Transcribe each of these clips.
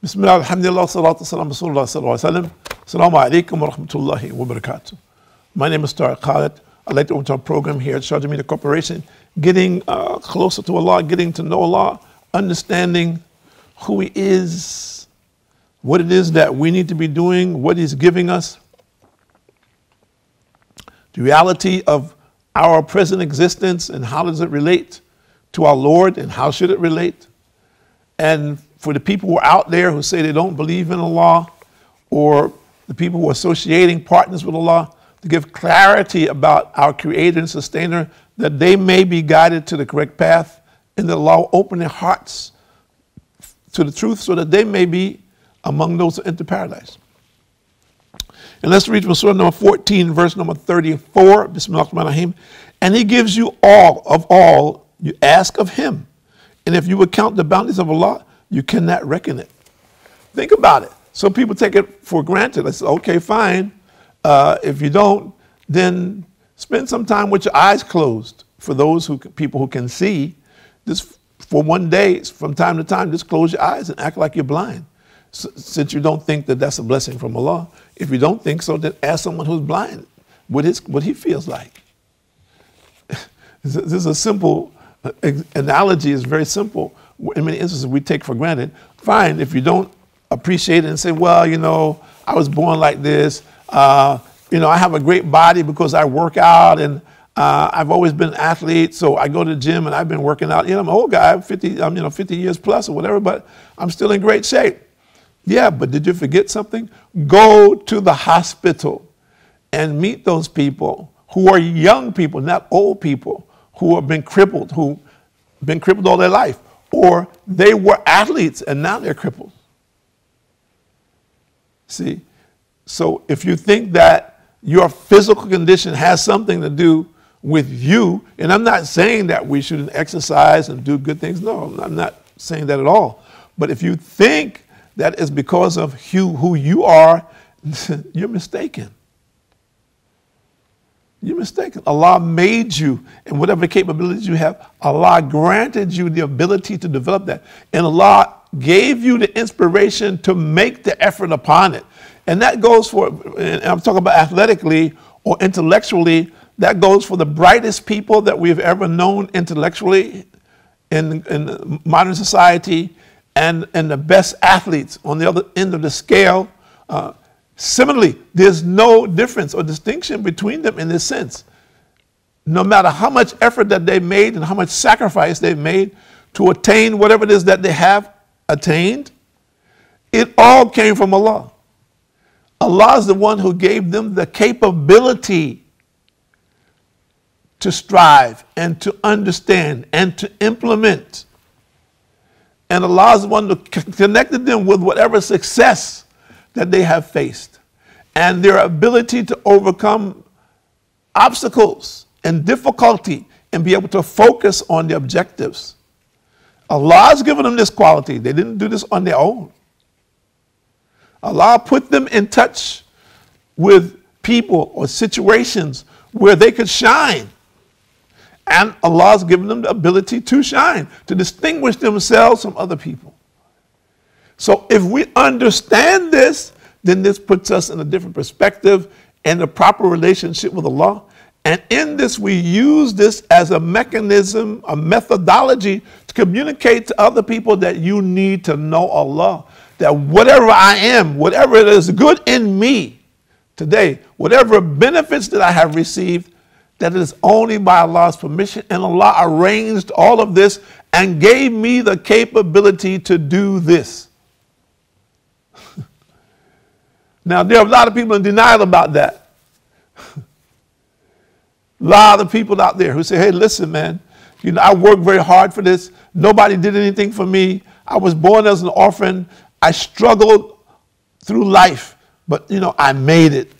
Bismillah, alhamdulillah, salatu salam, rasulullah sallallahu alayhi wa sallam. Assalamu alaikum wa rahmatullahi wa barakatuh. My name is Tariq Khalid. I'd like to welcome to our program here at Sharjah Media Corporation, getting closer to Allah, getting to know Allah, understanding who He is, what it is that we need to be doing, what He's giving us, the reality of our present existence and how does it relate to our Lord and how should it relate. And for the people who are out there who say they don't believe in Allah, or the people who are associating partners with Allah, to give clarity about our Creator and Sustainer, that they may be guided to the correct path, and that Allah will open their hearts to the truth so that they may be among those who enter paradise. And let's read from Surah number 14, verse number 34. Bismillah ar-Rahman ar-Rahim. And He gives you all you ask of Him. And if you would count the bounties of Allah, you cannot reckon it. Think about it. Some people take it for granted. They say, okay, fine. If you don't, then spend some time with your eyes closed. For those people who can see, just for one day, from time to time, just close your eyes and act like you're blind. Since you don't think that that's a blessing from Allah. If you don't think so, then ask someone who's blind what he feels like. This is a simple analogy. It's very simple. In many instances, we take for granted. Fine, if you don't appreciate it and say, well, you know, I was born like this. You know, I have a great body because I work out, and I've always been an athlete, so I go to the gym and I've been working out. You know, I'm an old guy, I'm 50 years plus or whatever, but I'm still in great shape. Yeah, but did you forget something? Go to the hospital and meet those people who are young people, not old people, who have been crippled, all their life. Or they were athletes and now they're crippled. See? So if you think that your physical condition has something to do with you, and I'm not saying that we shouldn't exercise and do good things. No, I'm not saying that at all. But if you think that is because of who you are, you're mistaken. You're mistaken. Allah made you, and whatever capabilities you have, Allah granted you the ability to develop that. And Allah gave you the inspiration to make the effort upon it. And that goes for, and I'm talking about athletically or intellectually, that goes for the brightest people that we've ever known intellectually in modern society, and the best athletes on the other end of the scale. Similarly, there's no difference or distinction between them in this sense. No matter how much effort that they made and how much sacrifice they've made to attain whatever it is that they have attained, it all came from Allah. Allah is the one who gave them the capability to strive and to understand and to implement. And Allah is the one who connected them with whatever success that they have faced, and their ability to overcome obstacles and difficulty and be able to focus on the objectives. Allah has given them this quality. They didn't do this on their own. Allah put them in touch with people or situations where they could shine. And Allah has given them the ability to shine, to distinguish themselves from other people. So if we understand this, then this puts us in a different perspective and a proper relationship with Allah. And in this, we use this as a mechanism, a methodology to communicate to other people that you need to know Allah. That whatever I am, whatever it is good in me today, whatever benefits that I have received, that it is only by Allah's permission, and Allah arranged all of this and gave me the capability to do this. Now, there are a lot of people in denial about that. A lot of people out there who say, hey, listen, man, you know, I worked very hard for this. Nobody did anything for me. I was born as an orphan. I struggled through life, but, you know, I made it.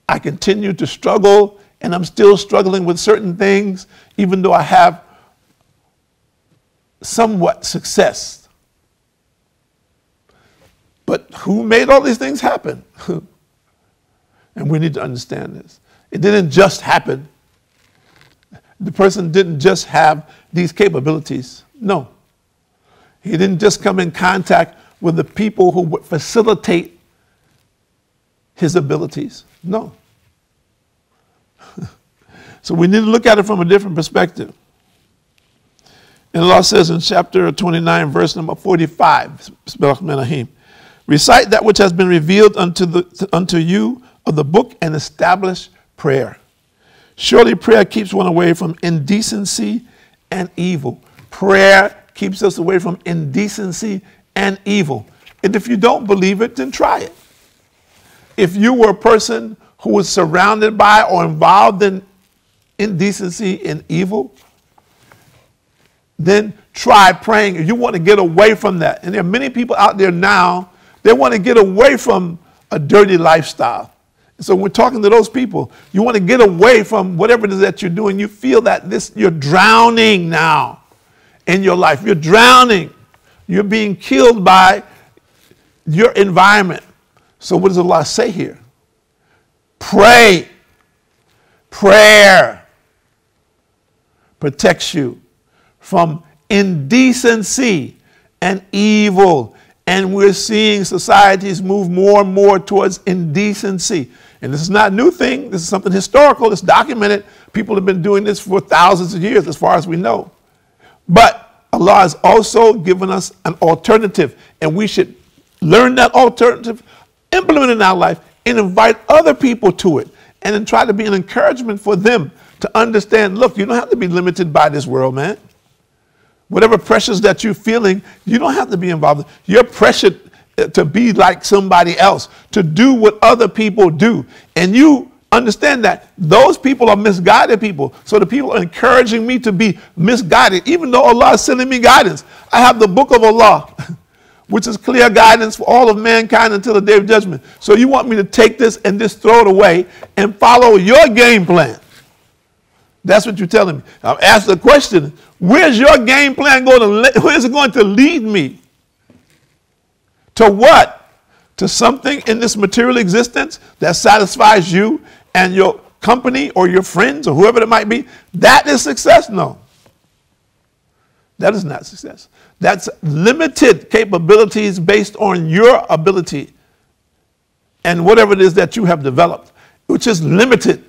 I continue to struggle, and I'm still struggling with certain things, even though I have somewhat success. But who made all these things happen? And we need to understand this. It didn't just happen. The person didn't just have these capabilities. No. He didn't just come in contact with the people who would facilitate his abilities? No. So we need to look at it from a different perspective. And Allah says in chapter 29, verse number 45, recite that which has been revealed unto you of the book and establish prayer. Surely prayer keeps one away from indecency and evil. Prayer keeps us away from indecency and evil. And if you don't believe it, then try it. If you were a person who was surrounded by or involved in indecency and evil, then try praying. If you want to get away from that. And there are many people out there now, they want to get away from a dirty lifestyle. So we're talking to those people. You want to get away from whatever it is that you're doing. You feel that you're drowning now in your life. You're drowning. You're being killed by your environment. So what does Allah say here? Pray. Prayer protects you from indecency and evil. And we're seeing societies move more and more towards indecency. And this is not a new thing. This is something historical. It's documented. People have been doing this for thousands of years, as far as we know. But Allah has also given us an alternative. And we should learn that alternative, implement it in our life, and invite other people to it. And then try to be an encouragement for them to understand, look, you don't have to be limited by this world, man. Whatever pressures that you're feeling, you don't have to be involved. You're pressured to be like somebody else, to do what other people do. And you understand that those people are misguided people. So the people are encouraging me to be misguided, even though Allah is sending me guidance. I have the book of Allah, which is clear guidance for all of mankind until the day of judgment. So you want me to take this and just throw it away and follow your game plan? That's what you're telling me. I'll ask the question, where's your game plan going to, where's it going to lead me? To what? To something in this material existence that satisfies you and your company or your friends or whoever it might be? That is success? No. That is not success. That's limited capabilities based on your ability and whatever it is that you have developed, which is limited.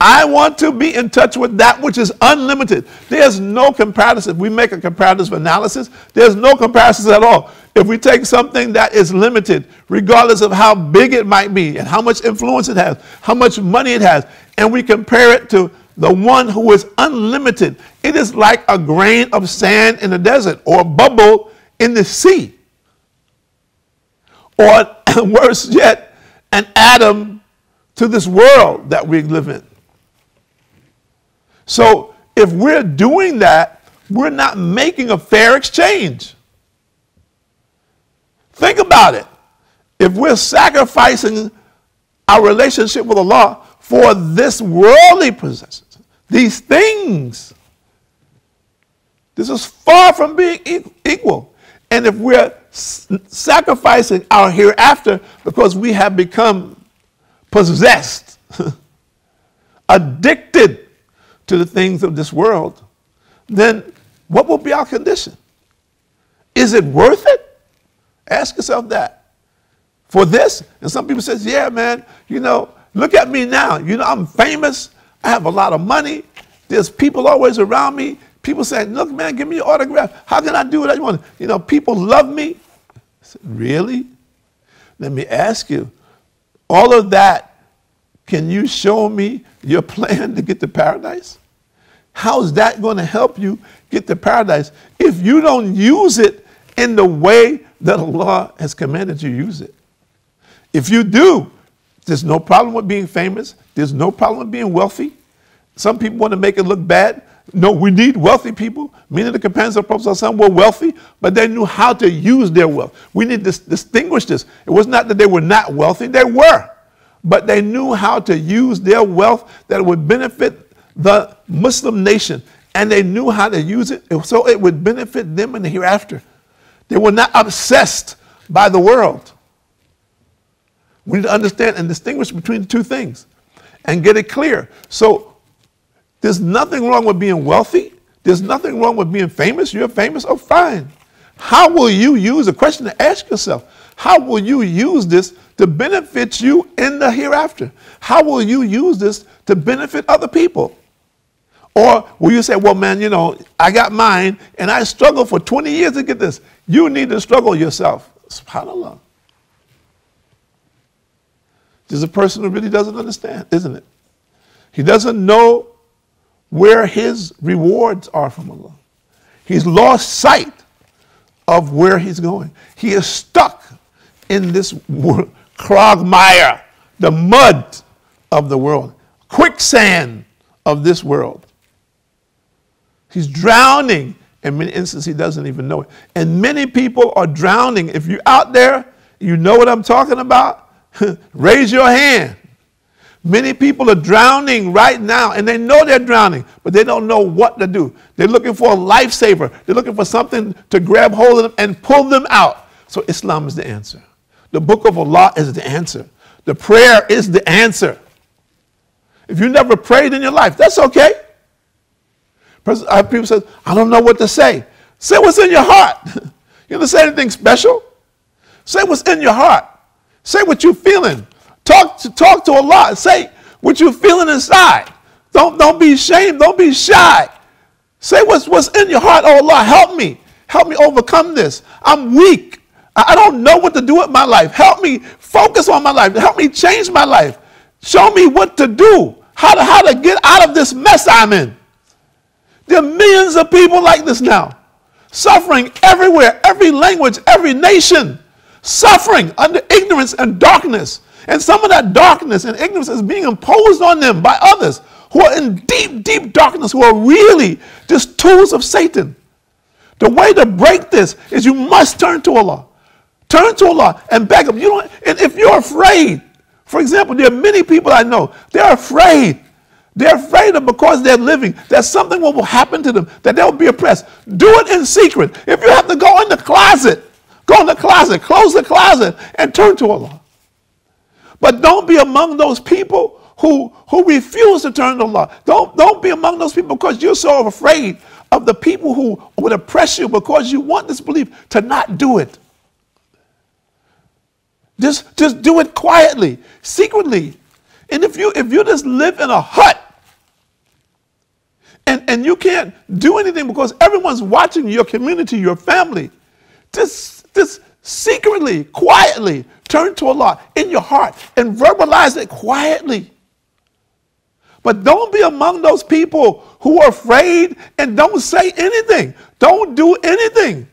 I want to be in touch with that which is unlimited. There's no comparison. If we make a comparative analysis, there's no comparisons at all. If we take something that is limited, regardless of how big it might be and how much influence it has, how much money it has, and we compare it to the one who is unlimited, it is like a grain of sand in the desert or a bubble in the sea. Or worse yet, an atom to this world that we live in. So if we're doing that, we're not making a fair exchange. Think about it. If we're sacrificing our relationship with Allah for this worldly possessions, these things, this is far from being equal. And if we're sacrificing our hereafter because we have become possessed, addicted to the things of this world, then what will be our condition? Is it worth it? Ask yourself that. For this, and some people say, yeah, man, you know, look at me now. You know, I'm famous. I have a lot of money. There's people always around me. People say, look, man, give me your autograph. How can I do what I want? You know, people love me. I said, really? Let me ask you, all of that, can you show me your plan to get to paradise? How's that going to help you get to paradise if you don't use it in the way that Allah has commanded you to use it? If you do, there's no problem with being famous. There's no problem with being wealthy. Some people want to make it look bad. No, we need wealthy people. Many of the companions of the Prophet were wealthy, but they knew how to use their wealth. We need to distinguish this. It was not that they were not wealthy. They were. But they knew how to use their wealth that would benefit the Muslim nation. And they knew how to use it so it would benefit them in the hereafter. They were not obsessed by the world. We need to understand and distinguish between the two things and get it clear. So there's nothing wrong with being wealthy. There's nothing wrong with being famous. You're famous, oh fine. how will you use, a question to ask yourself, how will you use this to benefit you in the hereafter? How will you use this to benefit other people? Or will you say, well, man, you know, I got mine and I struggled for 20 years to get this. You need to struggle yourself. SubhanAllah. There's a person who really doesn't understand, isn't it? He doesn't know where his rewards are from Allah. He's lost sight of where he's going. He is stuck in this quagmire, the mud of the world, quicksand of this world. He's drowning. In many instances, he doesn't even know it. And many people are drowning. If you're out there, you know what I'm talking about, raise your hand. Many people are drowning right now, and they know they're drowning, but they don't know what to do. They're looking for a lifesaver. They're looking for something to grab hold of them and pull them out. So Islam is the answer. The book of Allah is the answer. The prayer is the answer. If you never prayed in your life, that's okay. People say, I don't know what to say. Say what's in your heart. You don't say anything special. Say what's in your heart. Say what you're feeling. Talk to Allah. Say what you're feeling inside. Don't be ashamed. Don't be shy. Say what's in your heart. Oh Allah, help me. Help me overcome this. I'm weak. I don't know what to do with my life. Help me focus on my life. Help me change my life. Show me what to do. How to get out of this mess I'm in. There are millions of people like this now. Suffering everywhere, every language, every nation. Suffering under ignorance and darkness. And some of that darkness and ignorance is being imposed on them by others who are in deep, deep darkness, who are really just tools of Satan. The way to break this is you must turn to Allah. Turn to Allah and beg Him. And if you're afraid, for example, there are many people I know, they're afraid. They're afraid of because they're living, that something will happen to them, that they'll be oppressed. Do it in secret. If you have to go in the closet, go in the closet, close the closet, and turn to Allah. But don't be among those people who refuse to turn to Allah. Don't be among those people because you're so afraid of the people who would oppress you because you want this belief to not do it. Just do it quietly, secretly. And if you just live in a hut and you can't do anything because everyone's watching your community, your family, just secretly, quietly turn to Allah in your heart and verbalize it quietly. But don't be among those people who are afraid and don't say anything. Don't do anything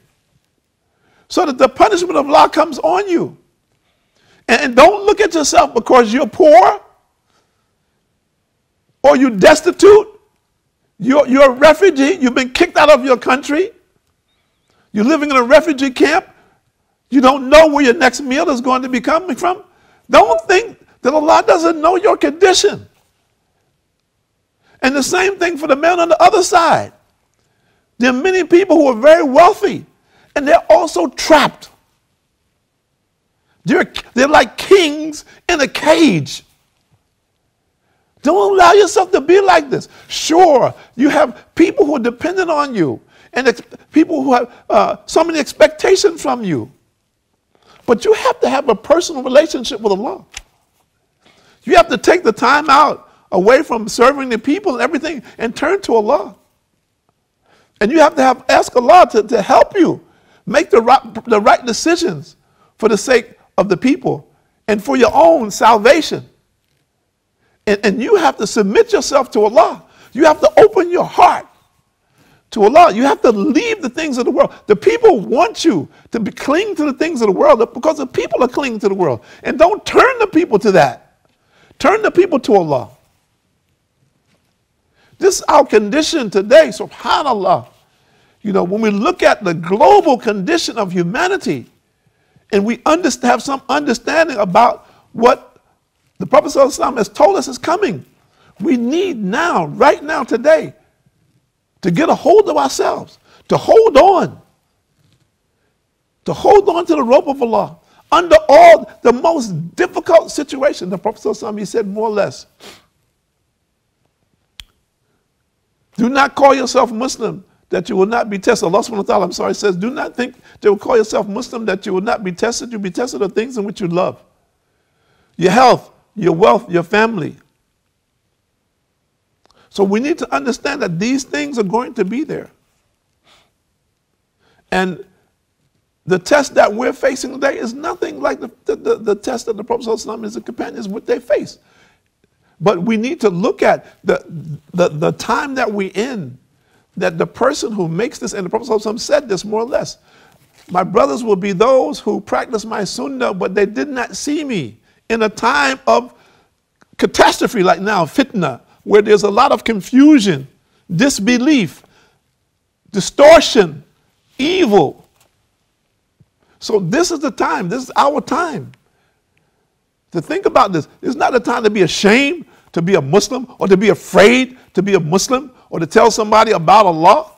so that the punishment of Allah comes on you. And don't look at yourself because you're poor or you're destitute. You're a refugee. You've been kicked out of your country. You're living in a refugee camp. You don't know where your next meal is going to be coming from. Don't think that Allah doesn't know your condition. And the same thing for the man on the other side. There are many people who are very wealthy, and they're also trapped. They're like kings in a cage. Don't allow yourself to be like this. Sure, you have people who are dependent on you, and people who have so many expectations from you. But you have to have a personal relationship with Allah. You have to take the time out away from serving the people and everything and turn to Allah. And you have to ask Allah to help you make the right decisions for the sake of the people and for your own salvation. And you have to submit yourself to Allah. You have to open your heart to Allah. You have to leave the things of the world. The people want you to cling to the things of the world because the people are clinging to the world. And don't turn the people to that. Turn the people to Allah. This is our condition today, subhanAllah. You know, when we look at the global condition of humanity and we have some understanding about what the Prophet ﷺ has told us is coming, we need now, right now, today, to get a hold of ourselves, to hold on to the rope of Allah under all the most difficult situations. The Prophet ﷺ, he said more or less, do not call yourself Muslim that you will not be tested. Allah subhanahu wa ta'ala, says, do not think that you will call yourself Muslim that you will not be tested. You'll be tested of things in which you love. Your health, your wealth, your family. So we need to understand that these things are going to be there. And the test that we're facing today is nothing like the test that the Prophet ﷺ and his companions would they face. But we need to look at the time that we're in, that the person who makes this, and the Prophet ﷺ said this more or less, my brothers will be those who practice my sunnah, but they did not see me in a time of catastrophe like now, fitna, where there's a lot of confusion, disbelief, distortion, evil. So this is the time, this is our time to think about this. It's not a time to be ashamed to be a Muslim, or to be afraid to be a Muslim, or to tell somebody about Allah.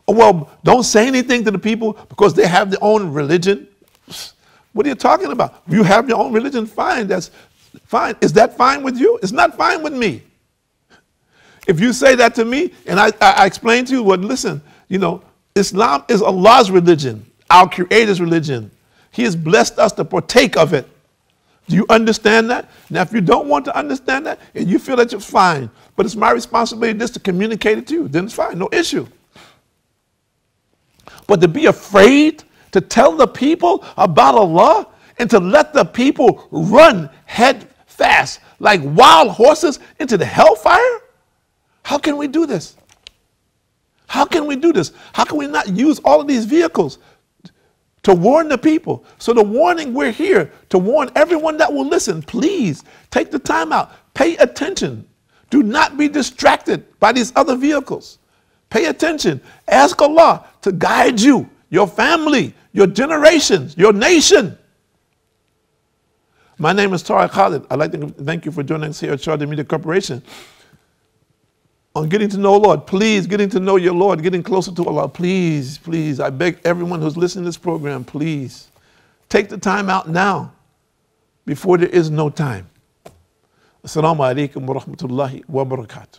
Or, well, don't say anything to the people because they have their own religion. What are you talking about? You have your own religion, fine, that's fine. Is that fine with you? It's not fine with me. If you say that to me, and I explain to you, well, listen, you know, Islam is Allah's religion, our Creator's religion. He has blessed us to partake of it. Do you understand that? Now, if you don't want to understand that, and you feel that you're fine, but it's my responsibility just to communicate it to you, then it's fine, no issue. But to be afraid to tell the people about Allah and to let the people run head fast like wild horses into the hellfire? How can we do this? How can we do this? How can we not use all of these vehicles to warn the people? So the warning, we're here to warn everyone that will listen. Please take the time out. Pay attention. Do not be distracted by these other vehicles. Pay attention. Ask Allah to guide you, your family, your generations, your nation. My name is Tariq Khalid. I'd like to thank you for joining us here at Sharjah Media Corporation. On getting to know Lord, please, getting to know your Lord, getting closer to Allah, please, please, I beg everyone who's listening to this program, please, take the time out now before there is no time. Assalamu alaikum wa rahmatullahi wa barakatuh.